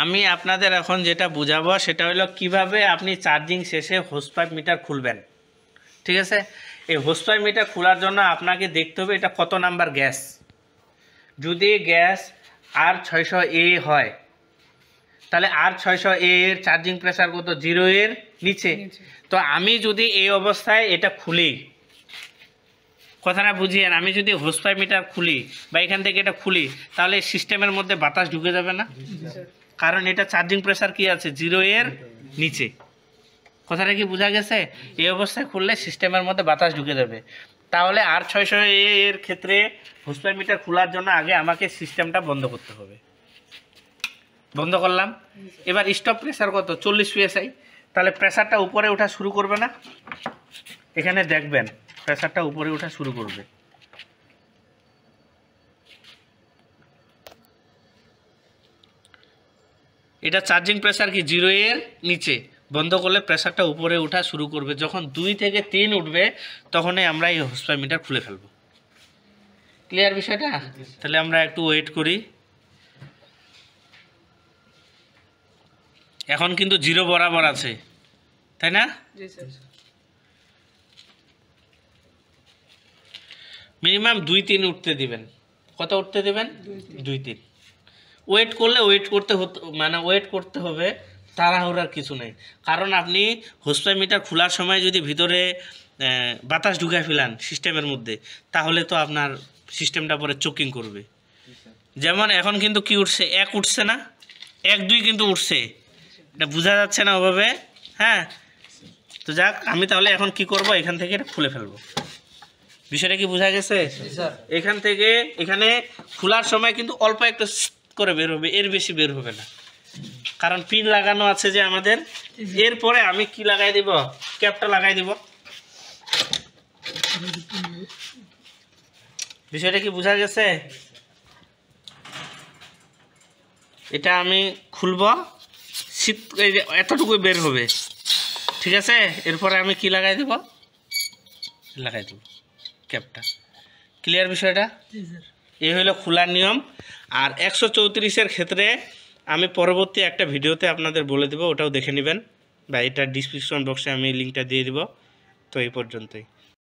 আমি আপনাদের এখন যেটা বুঝাবো সেটা হলো কিভাবে আপনি চার্জিং শেষে হোস পাইপ মিটার খুলবেন। ঠিক আছে, এই হোস পাইপ মিটার খোলার জন্য আপনাকে দেখতে হবে এটা কত নাম্বার গ্যাস। যদি গ্যাস R600A হয় তাহলে R600A এর চার্জিং প্রেসার কত, 0 এর নিচে। তো আমি যদি এই অবস্থায় এটা খুলি, কথাটা বুঝিয়েন, আমি যদি হোস পাইপ মিটার খুলি বা এখান থেকে এটা খুলি তাহলে সিস্টেমের মধ্যে বাতাস ঢুকে যাবে না? কারণ এটা চার্জিং প্রেসার কি আছে, 0 এর নিচে। কথাটা কি বোঝা গেছে? এই অবস্থায় খুললে সিস্টেমের মধ্যে বাতাস ঢুকে যাবে। তাহলে R600A এর ক্ষেত্রে হোস পাইপ মিটার খোলার জন্য আগে আমাকে সিস্টেমটা বন্ধ করতে হবে। বন্ধ করলাম, এবার স্টপ প্রেসার কত, 40 psi। তাহলে প্রেসারটা উপরে ওঠা শুরু করবে না? এখানে দেখবেন প্রেসারটা উপরে ওঠা শুরু করবে। এটা চার্জিং প্রেসার কি 0 এর নিচে। বন্ধ করলে প্রেসারটা উপরে ওঠা শুরু করবে। যখন 2 থেকে 3 উঠবে তখনই আমরা এই হোস পাইপ মিটার খুলে ফেলবো। ক্লিয়ার বিষয়টা? তাহলে আমরা একটু ওয়েট করি। এখন কিন্তু 0 বরাবর আছে, তাই না? মিনিমাম 2-3 উঠতে দিবেন। কত উঠতে দেবেন? 2-3। ওয়েট করলে ওয়েট করতে হবে, তাড়াহুড়ার কিছু নেই। কারণ আপনি হোস পাইপ মিটার খোলার সময় যদি ভিতরে বাতাস ঢুকায় ফেলান সিস্টেমের মধ্যে, তাহলে তো আপনার সিস্টেমটা পরে চোকিং করবে। যেমন এখন কিন্তু কি উঠছে, 1 উঠছে না, 1-2 কিন্তু উঠছে। এটা বোঝা যাচ্ছে না ওভাবে? হ্যাঁ, তো যাক, আমি তাহলে এখন কি করব, এখান থেকে এটা খুলে ফেলবো। বিষয়টা কি বোঝা গেছে? এখান থেকে এখানে খোলার সময় কিন্তু অল্প একটু করে বের হবে, এর বেশি বের হবে না, কারণ পিন লাগানো আছে যে আমাদের। এরপরে আমি কি লাগাই দিব, ক্যাপটা লাগাই দিব। বিষয়টা কি বোঝা গেছে? এটা আমি খুলবো, শীত এতটুকু বের হবে, ঠিক আছে। এরপরে আমি কি লাগাই দেব, লাগাই দেব ক্যাপটা। ক্লিয়ার বিষয়টা? এই হলো খোলার নিয়ম। আর 134-এর ক্ষেত্রে আমি পরবর্তী একটা ভিডিওতে আপনাদের বলে দেব, ওটাও দেখে নেবেন, বা এটা ডিসক্রিপশন বক্সে আমি লিঙ্কটা দিয়ে দেব। তো এই পর্যন্তই।